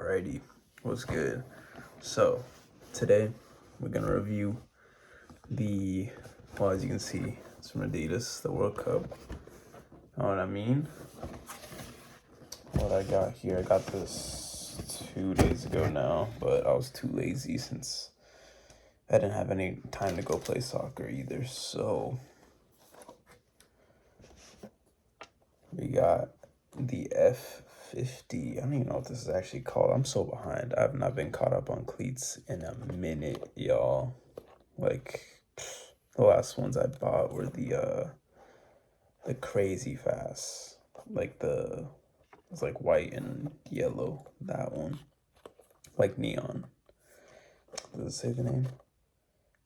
Alrighty, what's good? So today we're gonna review as you can see, it's from Adidas, the World Cup. Know what I mean? What I got here, I got this 2 days ago now, but I was too lazy since I didn't have any time to go play soccer either. So we got the F50. I don't even know what this is actually called. I'm so behind. I've not been caught up on cleats in a minute, y'all. Like, the last ones I bought were the crazy fast. Like it's like white and yellow, that one. Like neon. Does it say the name?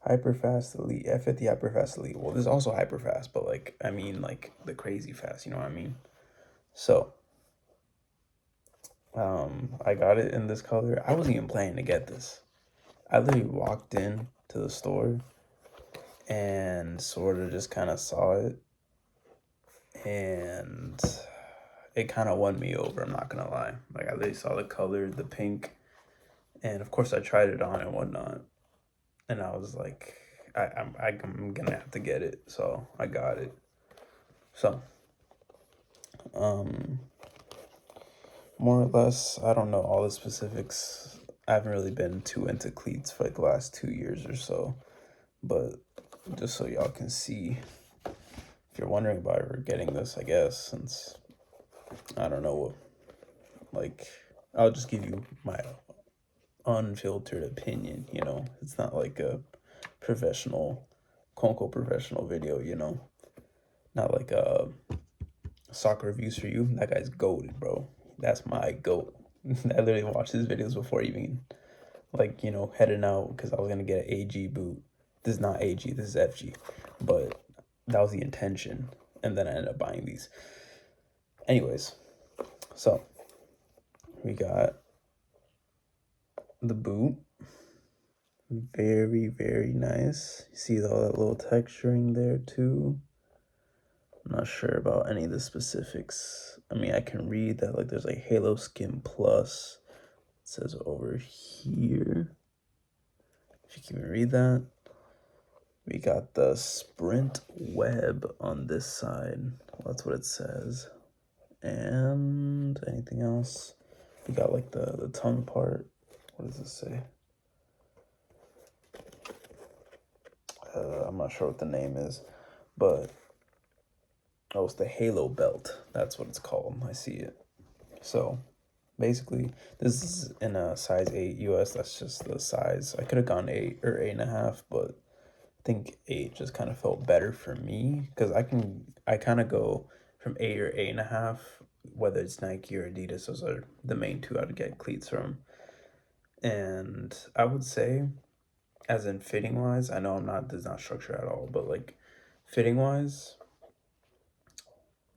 HYPERFAST Elite, F50 HYPERFAST Elite. Well, there's also HYPERFAST, but like, I mean like the crazy fast, you know what I mean? So, I got it in this color. I wasn't even planning to get this. I literally walked in to the store and sort of just kind of saw it, and it kind of won me over, I'm not gonna lie. Like, I literally saw the color, the pink, and of course I tried it on and whatnot, and I was like, I'm gonna have to get it, so I got it. So, more or less, I don't know all the specifics. I haven't really been too into cleats for like the last 2 years or so, but just so y'all can see, if you're wondering about ever getting this, I guess, since I don't know, like, I'll just give you my unfiltered opinion, you know? It's not like a professional, quote unquote professional video, you know? Not like soccer reviews for you. That guy's goated, bro. That's my goat. I literally watched his videos before even, like, you know, heading out, because I was gonna get an AG boot. This is not AG, this is FG, but that was the intention, and then I ended up buying these. Anyways, so we got the boot. Very, very nice. You see all that little texturing there too. I'm not sure about any of the specifics. I mean, I can read that, like, there's like Halo Skin Plus. It says over here. If you can even read that. We got the Sprint Web on this side. Well, that's what it says. And anything else? We got like the tongue part. What does this say? I'm not sure what the name is, but oh, it's the Halo belt. That's what it's called. I see it. So basically, this is in a size 8 US. That's just the size. I could have gone 8 or 8.5, but I think 8 just kind of felt better for me, because I kind of go from 8 or 8.5, whether it's Nike or Adidas. Those are the main two I'd get cleats from. And I would say, as in fitting wise, I know there's not structure at all, but like fitting wise,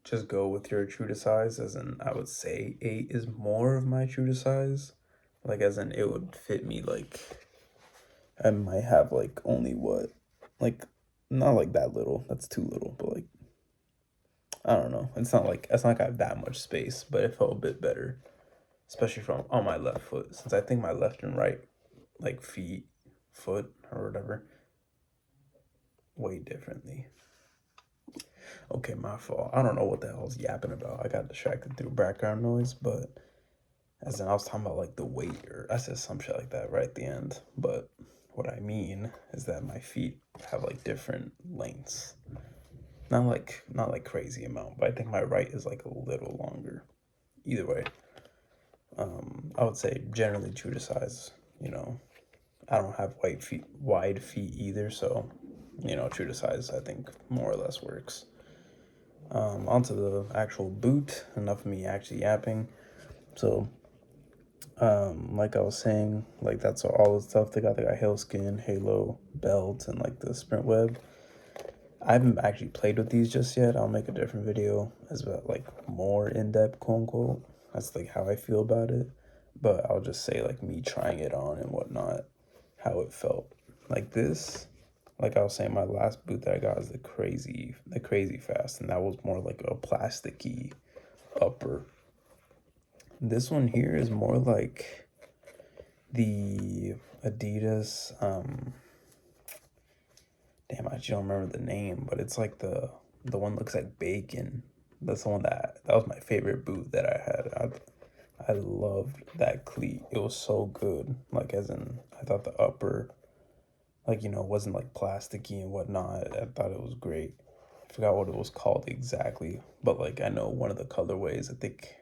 just go with your true to size. As in, I would say 8 is more of my true to size. Like, as in, it would fit me. Like, I might have like only what, like, not like that little, that's too little, but like, I don't know, it's not like I have that much space, but it felt a bit better, especially from on my left foot, since I think my left and right, like, foot or whatever, way differently. Okay, my fault. I don't know what the hell I was yapping about. I got distracted through background noise, but as in, I was talking about like the weight, or I said some shit like that right at the end. But what I mean is that my feet have like different lengths. Not like crazy amount, but I think my right is like a little longer. Either way, I would say generally true to size. You know, I don't have wide feet either, so, you know, true to size I think more or less works. Onto the actual boot. Enough of me actually yapping. So, like I was saying, like, that's all the stuff they got. They got Halo Skin, Halo belt, and like the Sprint Web. I haven't actually played with these just yet. I'll make a different video as well, like more in-depth, quote unquote. That's like how I feel about it. But I'll just say, like, me trying it on and whatnot, how it felt. Like this, like I was saying, my last boot that I got is the crazy fast, and that was more like a plasticky upper. This one here is more like, The Adidas, damn, I actually don't remember the name, but it's like the one looks like bacon. That's the one that was my favorite boot that I had. I loved that cleat. It was so good. Like, as in, I thought the upper, like, wasn't like plasticky and whatnot. I thought it was great. I forgot what it was called exactly, but like, I know one of the colorways, I think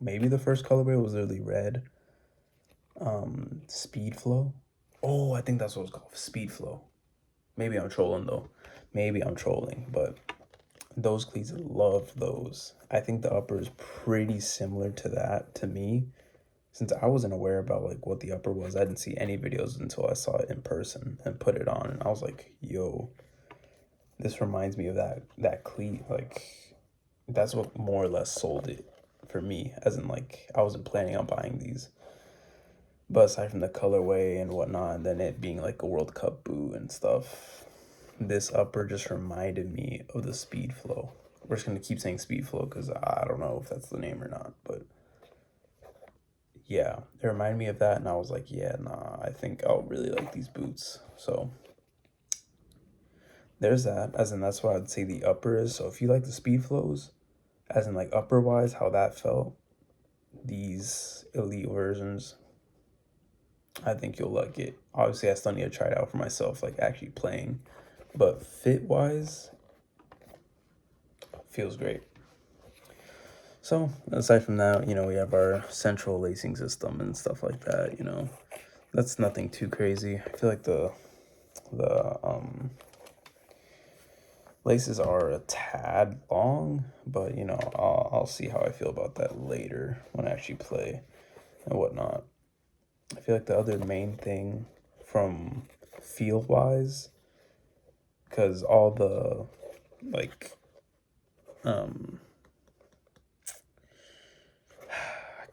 maybe the first colorway was literally red. Speed Flow. Oh, I think that's what it's called. Speed Flow. Maybe I'm trolling though. Maybe I'm trolling, but those cleats, love those. I think the upper is pretty similar to that to me. Since I wasn't aware about like what the upper was, I didn't see any videos until I saw it in person and put it on, and I was like, yo, this reminds me of that cleat. Like, that's what more or less sold it for me, as in like I wasn't planning on buying these. But aside from the colorway and whatnot, and then it being like a World Cup boot and stuff, this upper just reminded me of the Speed Flow. We're just gonna keep saying Speed Flow because I don't know if that's the name or not, but yeah, it reminded me of that, and I was like, yeah, nah, I think I'll really like these boots. So there's that, as in that's what I'd say the upper is. So if you like the Speed Flows, as in like upper wise, how that felt, these elite versions, I think you'll like it. Obviously, I still need to try it out for myself, like actually playing, but fit wise, feels great. So aside from that, we have our central lacing system and stuff like that. That's nothing too crazy. I feel like the laces are a tad long, but I'll see how I feel about that later when I actually play and whatnot. I feel like the other main thing from feel wise, because all the like I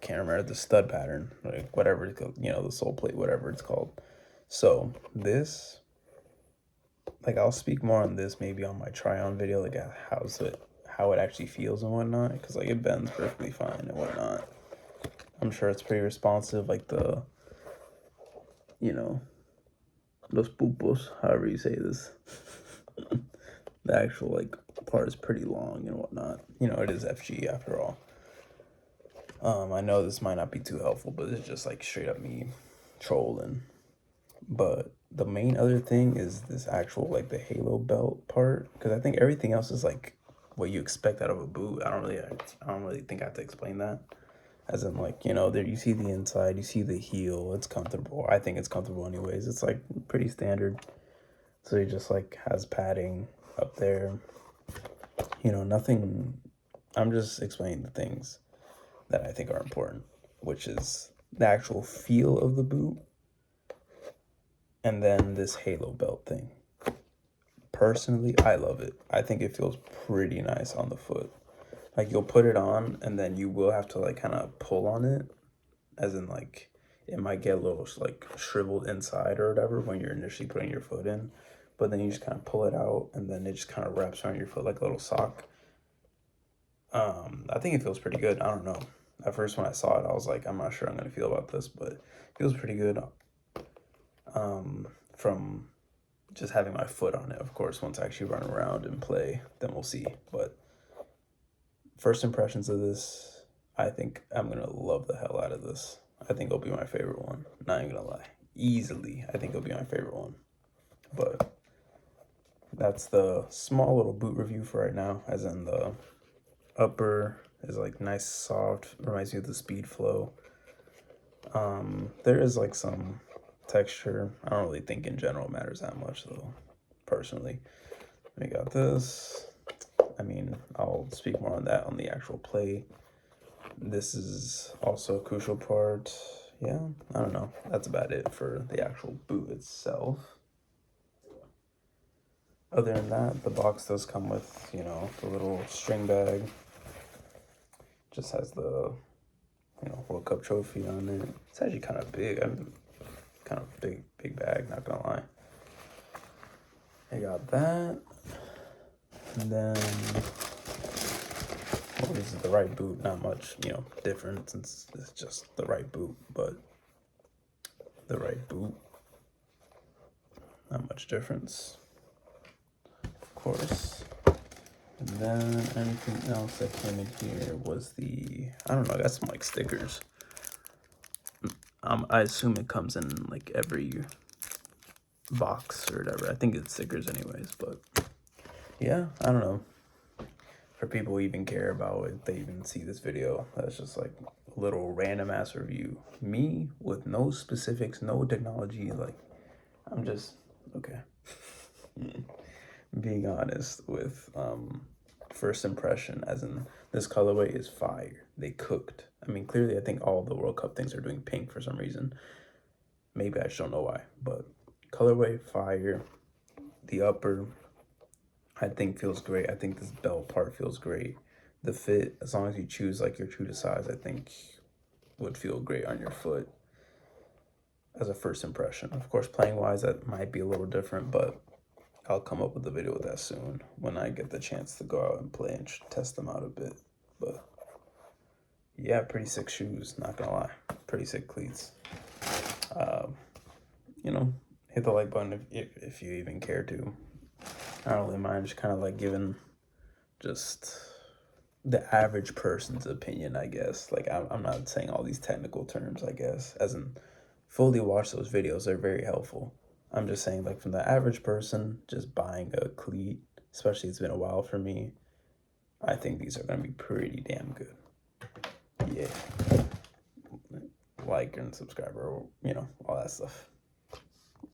can't remember the stud pattern, like whatever it's called, the sole plate, whatever it's called. So this, like, I'll speak more on this maybe on my try on video, like how it actually feels and whatnot, because like it bends perfectly fine and whatnot. I'm sure it's pretty responsive, like the los pupos, however you say this. The actual like part is pretty long and whatnot. It is FG after all. I know this might not be too helpful, but it's just like straight up me trolling. But the main other thing is this actual like the halo belt part, because I think everything else is like what you expect out of a boot. I don't really think I have to explain that. As in, like, there you see the inside, you see the heel, it's comfortable. I think it's comfortable anyways. It's like pretty standard. So it just like has padding up there. Nothing. I'm just explaining the things that I think are important, which is the actual feel of the boot and then this halo belt thing. Personally, I love it. I think it feels pretty nice on the foot. Like, you'll put it on and then you will have to like kind of pull on it, as in like it might get a little like shriveled inside or whatever when you're initially putting your foot in, but then you just kind of pull it out and then it just kind of wraps around your foot like a little sock. I think it feels pretty good. I don't know. At first when I saw it, I was like, I'm not sure I'm gonna feel about this, but it feels pretty good. From just having my foot on it. Of course, once I actually run around and play, then we'll see. But first impressions of this, I think I'm gonna love the hell out of this. I think it'll be my favorite one. Not even gonna lie. Easily, I think it'll be my favorite one. But that's the small little boot review for right now, as in the upper is like nice, soft, reminds me of the Speed Flow. There is like some texture. I don't really think in general matters that much though, personally. We got this. I mean, I'll speak more on that on the actual play. This is also a crucial part. Yeah, I don't know. That's about it for the actual boot itself. Other than that, the box does come with, the little string bag. Just has the, World Cup trophy on it. It's actually kind of big. Kind of big bag, not gonna lie. I got that. And then, well, this is the right boot. Not much, different since it's just the right boot. But the right boot. Not much difference, of course. And then anything else that came in here was I don't know, I got some like stickers. I assume it comes in like every box or whatever. I think it's stickers anyways, but yeah, I don't know. For people who even care about it, they even see this video. That's just like a little random ass review. Me with no specifics, no technology, like I'm just okay. Being honest with first impression, as in this colorway is fire. They cooked. I mean, clearly I think all the World Cup things are doing pink for some reason. Maybe I just don't know why, but colorway fire. The upper I think feels great. I think this belt part feels great. The fit, as long as you choose like your true to size, I think would feel great on your foot as a first impression. Of course, playing wise, that might be a little different, but I'll come up with a video with that soon when I get the chance to go out and play and test them out a bit. But yeah, pretty sick shoes, not gonna lie. Pretty sick cleats. You know, hit the like button if you even care to. I don't really mind, just kind of like giving just the average person's opinion, I guess. Like, I'm not saying all these technical terms, I guess, as in fully watch those videos. They're very helpful. I'm just saying, like, from the average person just buying a cleat, especially it's been a while for me, I think these are going to be pretty damn good. Yeah. Like and subscribe, or, you know, all that stuff.